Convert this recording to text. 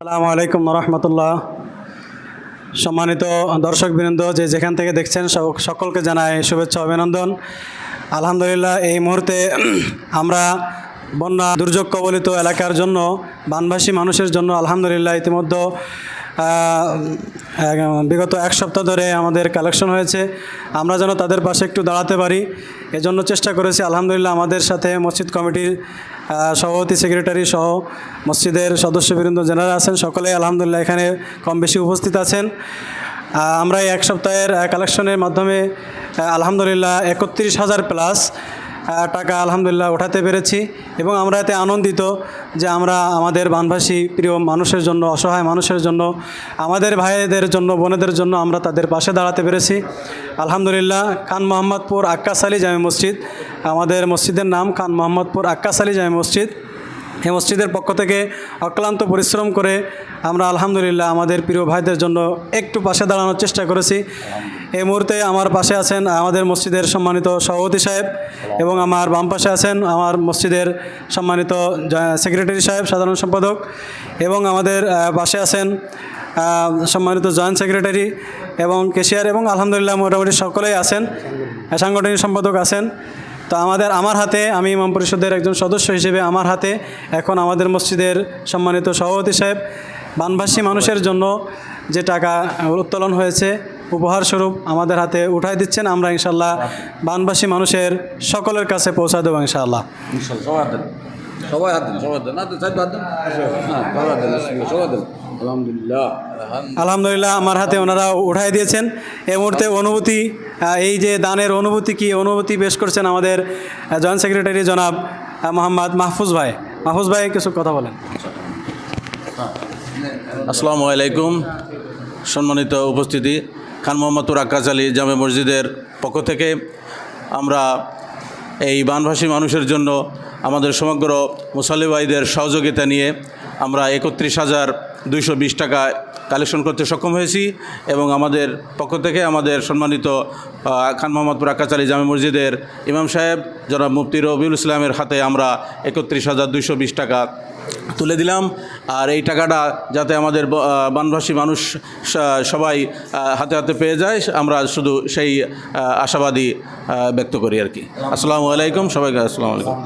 আসসালামু আলাইকুম রহমতুল্লাহ। সম্মানিত দর্শকবৃন্দ, যে যেখান থেকে দেখছেন সকলকে জানাই শুভেচ্ছা অভিনন্দন। আলহামদুলিল্লাহ, এই মুহূর্তে আমরা বন্যা দুর্যোগ কবলিত এলাকার জন্য, বানভাসী মানুষের জন্য আলহামদুলিল্লাহ ইতিমধ্যে বিগত এক সপ্তাহ ধরে আমাদের কালেকশন হয়েছে। আমরা যেন তাদের পাশে একটু দাঁড়াতে পারি, এজন্য চেষ্টা করেছি। আলহামদুলিল্লাহ, আমাদের সাথে মসজিদ কমিটির সভাপতি, সেক্রেটারি সহ মসজিদের সদস্যবৃন্দ যারা আছেন সকলেই আলহামদুলিল্লাহ এখানে কম বেশি উপস্থিত আছেন। আমরা এই এক সপ্তাহের কালেকশনের মাধ্যমে আলহামদুলিল্লাহ 31,000 প্লাস টাকা আলহামদুলিল্লাহ উঠাতে পেরেছি এবং আমরা এতে আনন্দিত যে আমরা আমাদের বানভাসী প্রিয় মানুষের জন্য, অসহায় মানুষের জন্য, আমাদের ভাইদের জন্য, বোনেদের জন্য আমরা তাদের পাশে দাঁড়াতে পেরেছি। আলহামদুলিল্লাহ, খান মোহাম্মদপুর আক্কাস আলী জামে মসজিদ, আমাদের মসজিদের নাম খান মোহাম্মদপুর আক্কাস আলী জামে মসজিদ। এই মসজিদের পক্ষ থেকে অক্লান্ত পরিশ্রম করে আমরা আলহামদুলিল্লাহ আমাদের প্রিয় ভাইদের জন্য একটু পাশে দাঁড়ানোর চেষ্টা করেছি। এই মুহূর্তে আমার পাশে আছেন আমাদের মসজিদের সম্মানিত সভাপতি সাহেব এবং আমার বাম পাশে আছেন আমার মসজিদের সম্মানিত সেক্রেটারি সাহেব, সাধারণ সম্পাদক, এবং আমাদের পাশে আছেন সম্মানিত জয়েন্ট সেক্রেটারি এবং কেশিয়ার, এবং আলহামদুলিল্লাহ মোটামুটি সকলেই আছেন, সাংগঠনিক সম্পাদক আছেন। তো আমার হাতে, আমি ইমাম পরিষদের একজন সদস্য হিসেবে আমার হাতে এখন আমাদের মসজিদের সম্মানিত সভাপতি সাহেব বানভাসী মানুষের জন্য যে টাকা উত্তোলন হয়েছে উপহার স্বরূপ আমাদের হাতে উঠাই দিচ্ছেন। আমরা ইনশাল্লাহ বানভাসী মানুষের সকলের কাছে পৌঁছা দেবো ইনশাআল্লাহ। আলহামদুলিল্লাহ আমার হাতে ওনারা উঠাই দিয়েছেন। এই মুহূর্তে অনুভূতি, এই যে দানের অনুভূতি, কি অনুভূতি পেশ করছেন আমাদের জয়েন্ট সেক্রেটারি জনাব মোহাম্মদ মাহফুজ ভাই। মাহফুজ ভাই কিছু কথা বলেন। আসসালামু আলাইকুম। সম্মানিত উপস্থিতি, খান মোহাম্মদপুর আক্কাস আলী জামে মসজিদের পক্ষ থেকে আমরা এই বানভাসী মানুষের জন্য আমাদের সমগ্র মুসল্লি ভাইদের সহযোগিতা নিয়ে আমরা 31,220 টাকা কালেকশন করতে সক্ষম হয়েছি এবং আমাদের পক্ষ থেকে আমাদের সম্মানিত খান মোহাম্মদপুর আক্কাস আলী জামে মসজিদের ইমাম সাহেব জনাব মুফতি রবিউল ইসলামের হাতে আমরা 31,220 টাকা তুলে দিলাম। আর এই টাকাটা যাতে আমাদের বানভাসী মানুষ সবাই হাতে হাতে পেয়ে যায়, আমরা শুধু সেই আশাবাদী ব্যক্ত করি আর কি। আসসালামু আলাইকুম, সবাইকে আসসালামু আলাইকুম।